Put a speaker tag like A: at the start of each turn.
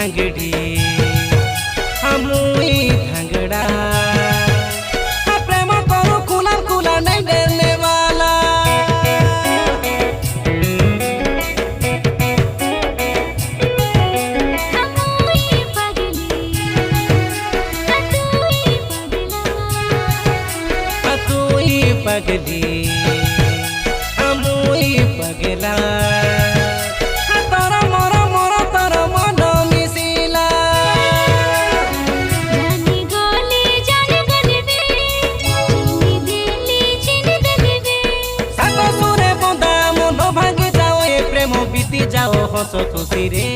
A: धांगड़ी मुई धांगड़ा प्रेम करो कुला कुला नहीं डरने वाला पगली मुई पगला तारा मोरा मोरा तारा मन मिसिला
B: जानी गोली जानी गलिबे चिनी देलिबे
A: सातो सुरे बंदा मन भागी जाओ ए प्रेम बीती जाओ हस खुशी रे